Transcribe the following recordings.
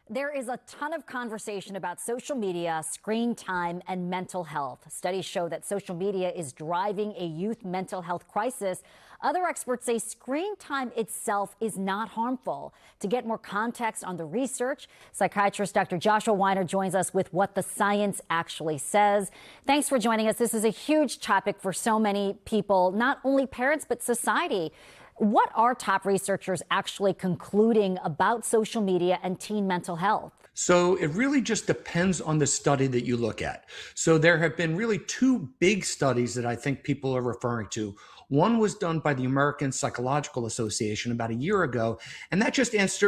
There is a ton of conversation about social media, screen time, and mental health. Studies show that social media is driving a youth mental health crisis. Other experts say screen time itself is not harmful. To get more context on the research, psychiatrist Dr. Joshua Weiner joins us with what the science actually says. Thanks for joining us. This is a huge topic for so many people, not only parents, but society. What are top researchers actually concluding about social media and teen mental health? So it really just depends on the study that you look at. So there have been really two big studies that I think people are referring to. One was done by the American Psychological Association about a year ago, and that just asked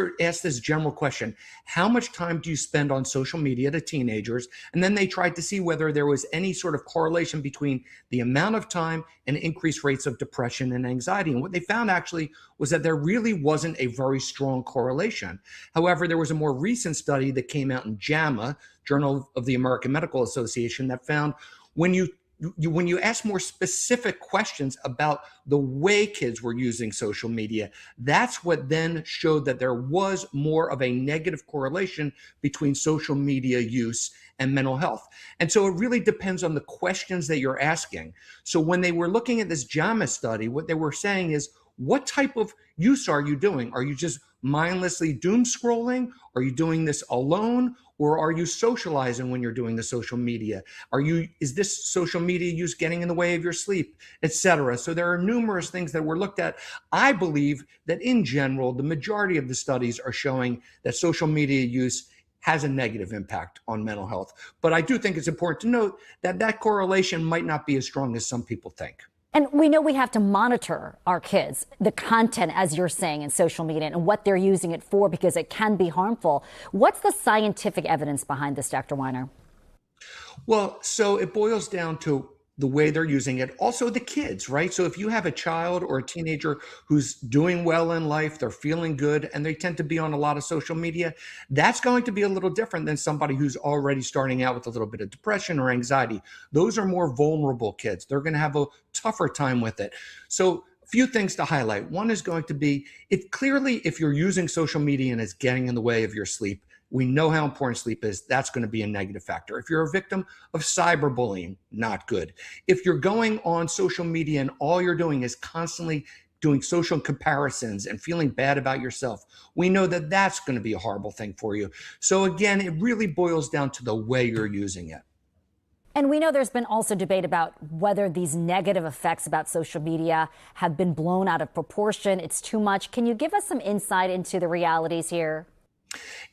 this general question: how much time do you spend on social media to teenagers? And then they tried to see whether there was any sort of correlation between the amount of time and increased rates of depression and anxiety. And what they found actually was that there really wasn't a very strong correlation. However, there was a more recent study that came out in JAMA, Journal of the American Medical Association, that found when you ask more specific questions about the way kids were using social media, that's what then showed that there was more of a negative correlation between social media use and mental health. And so it really depends on the questions that you're asking. So when they were looking at this JAMA study, what they were saying is, what type of use are you doing? Are you just mindlessly doom scrolling? Are you doing this alone? Or are you socializing when you're doing the social media? Is this social media use getting in the way of your sleep, etc.? So there are numerous things that were looked at. I believe that in general, the majority of the studies are showing that social media use has a negative impact on mental health. But I do think it's important to note that that correlation might not be as strong as some people think. And we know we have to monitor our kids, the content, as you're saying, in social media and what they're using it for, because it can be harmful. What's the scientific evidence behind this, Dr. Weiner? Well, so it boils down to the way they're using it. Also, the kids, right? So if you have a child or a teenager who's doing well in life, they're feeling good, and they tend to be on a lot of social media, that's going to be a little different than somebody who's already starting out with a little bit of depression or anxiety. Those are more vulnerable kids. They're going to have a tougher time with it. So a few things to highlight. One is going to be, if you're using social media and it's getting in the way of your sleep, we know how important sleep is. That's going to be a negative factor. If you're a victim of cyberbullying, not good. If you're going on social media and all you're doing is constantly doing social comparisons and feeling bad about yourself, we know that that's going to be a horrible thing for you. So again, it really boils down to the way you're using it. And we know there's been also debate about whether these negative effects about social media have been blown out of proportion. It's too much. Can you give us some insight into the realities here?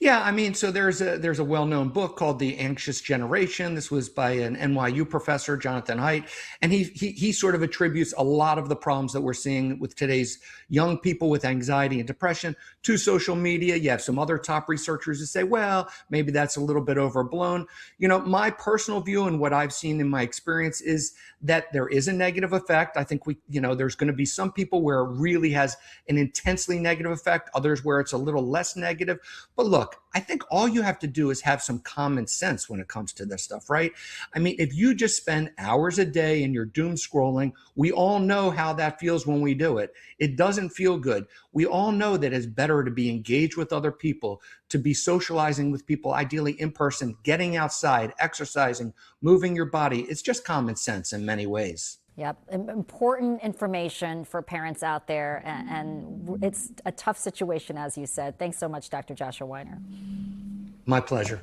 Yeah, I mean, so there's a well-known book called The Anxious Generation. This was by an NYU professor, Jonathan Haidt, and he sort of attributes a lot of the problems that we're seeing with today's young people with anxiety and depression to social media. You have some other top researchers who say, well, maybe that's a little bit overblown. You know, my personal view and what I've seen in my experience is that there is a negative effect. I think there's going to be some people where it really has an intensely negative effect, others where it's a little less negative. But look, I think all you have to do is have some common sense when it comes to this stuff, right? I mean, if you just spend hours a day and you're doom scrolling, we all know how that feels when we do it. It doesn't feel good. We all know that it's better to be engaged with other people, to be socializing with people, ideally in person, getting outside, exercising, moving your body. It's just common sense in many ways. Yep. Important information for parents out there. And it's a tough situation, as you said. Thanks so much, Dr. Joshua Weiner. My pleasure.